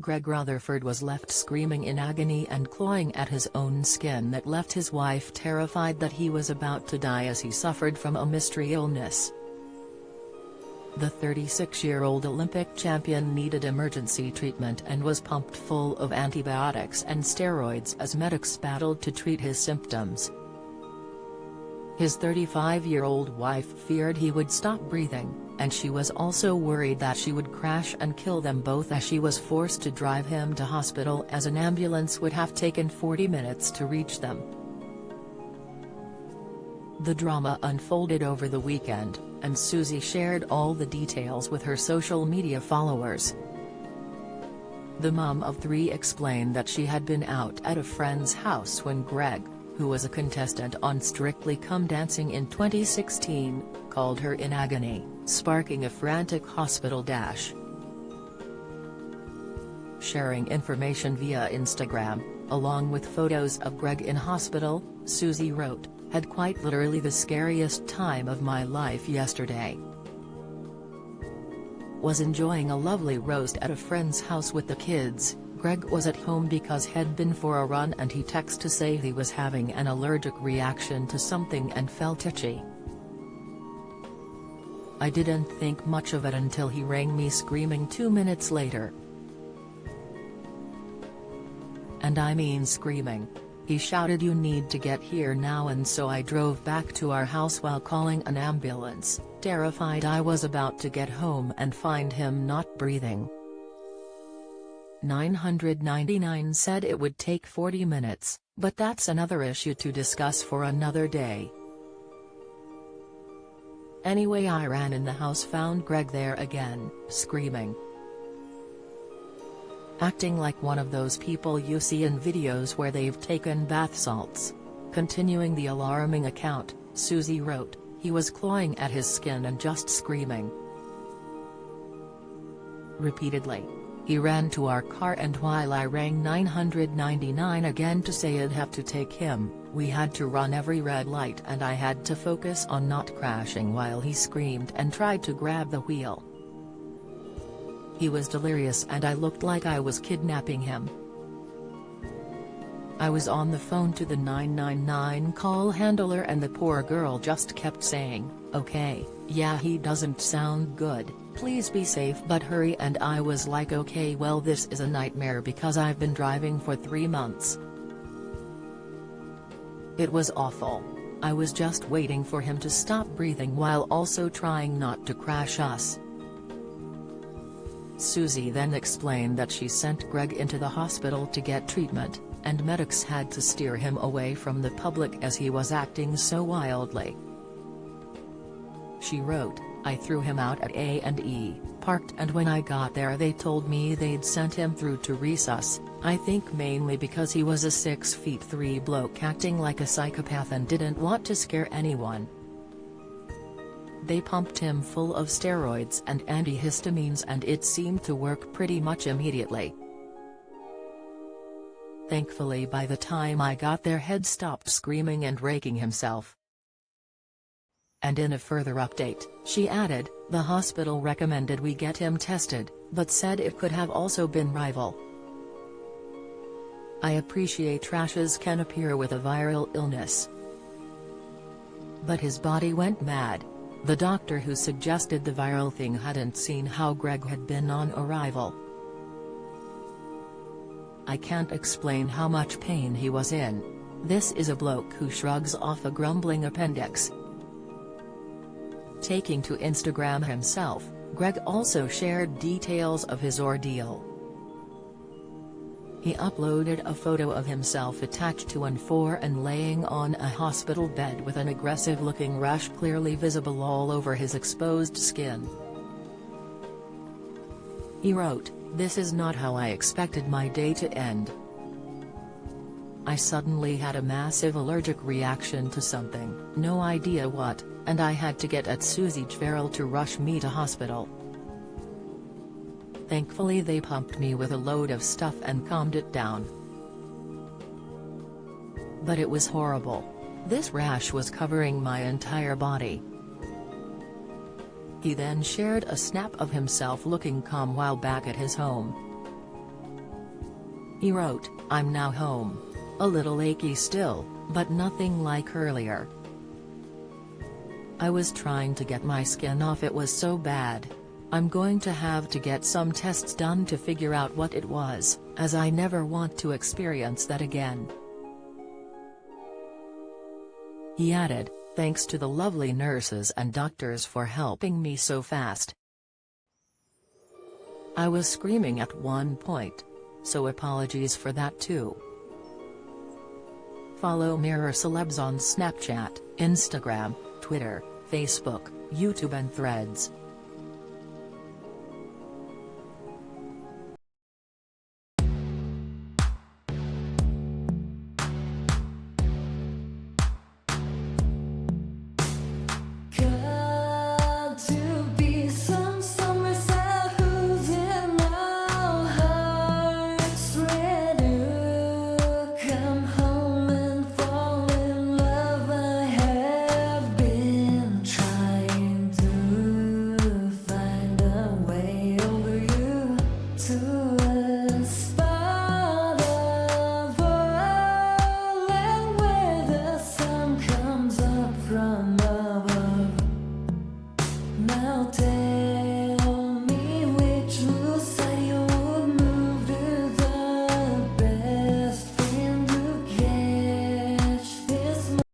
Greg Rutherford was left screaming in agony and clawing at his own skin that left his wife terrified that he was about to die as he suffered from a mystery illness. The 36-year-old Olympic champion needed emergency treatment and was pumped full of antibiotics and steroids as medics battled to treat his symptoms. His 35-year-old wife feared he would stop breathing, and she was also worried that she would crash and kill them both as she was forced to drive him to hospital as an ambulance would have taken 40 minutes to reach them. The drama unfolded over the weekend, and Susie shared all the details with her social media followers. The mum of three explained that she had been out at a friend's house when Greg, who was a contestant on Strictly Come Dancing in 2016, called her in agony, sparking a frantic hospital dash. Sharing information via Instagram, along with photos of Greg in hospital, Susie wrote, "Had quite literally the scariest time of my life yesterday. Was enjoying a lovely roast at a friend's house with the kids. Greg was at home because he'd been for a run and he texted to say he was having an allergic reaction to something and felt itchy. I didn't think much of it until he rang me screaming 2 minutes later. And I mean screaming. He shouted, 'You need to get here now,' and so I drove back to our house while calling an ambulance, terrified I was about to get home and find him not breathing." 999 said it would take 40 minutes, but that's another issue to discuss for another day. Anyway, I ran in the house, found Greg there again, screaming. Acting like one of those people you see in videos where they've taken bath salts. Continuing the alarming account, Susie wrote, "He was clawing at his skin and just screaming. Repeatedly. He ran to our car, and while I rang 999 again to say I'd have to take him, we had to run every red light and I had to focus on not crashing while he screamed and tried to grab the wheel. He was delirious and I looked like I was kidnapping him. I was on the phone to the 999 call handler and the poor girl just kept saying, 'Okay, yeah, he doesn't sound good, please be safe but hurry,' and I was like, okay, well, this is a nightmare because I've been driving for 3 months. It was awful. I was just waiting for him to stop breathing while also trying not to crash us." Susie then explained that she sent Greg into the hospital to get treatment, and medics had to steer him away from the public as he was acting so wildly. She wrote, "I threw him out at A&E, parked, and when I got there they told me they'd sent him through to resus, I think mainly because he was a 6'3" bloke acting like a psychopath and didn't want to scare anyone. They pumped him full of steroids and antihistamines and it seemed to work pretty much immediately. Thankfully by the time I got there he'd stopped screaming and raking himself." And in a further update, she added, "The hospital recommended we get him tested, but said it could have also been rival. I appreciate rashes can appear with a viral illness. But his body went mad. The doctor who suggested the viral thing hadn't seen how Greg had been on arrival. I can't explain how much pain he was in. This is a bloke who shrugs off a grumbling appendix." Taking to Instagram himself, Greg also shared details of his ordeal. He uploaded a photo of himself attached to an 4 and laying on a hospital bed with an aggressive-looking rash clearly visible all over his exposed skin. He wrote, "This is not how I expected my day to end. I suddenly had a massive allergic reaction to something, no idea what, and I had to get at Susie Farrell to rush me to hospital. Thankfully they pumped me with a load of stuff and calmed it down. But it was horrible. This rash was covering my entire body." He then shared a snap of himself looking calm while back at his home. He wrote, "I'm now home. A little achy still, but nothing like earlier. I was trying to get my skin off, it was so bad. I'm going to have to get some tests done to figure out what it was, as I never want to experience that again." He added, "Thanks to the lovely nurses and doctors for helping me so fast. I was screaming at one point. So apologies for that too." Follow Mirror Celebs on Snapchat, Instagram, Twitter, Facebook, YouTube and Threads. Got to be some summer who's in our hearts, ready to come home and fall in love. I have been trying to find a way over you to a spot of oil, and where the sun comes up from above. Now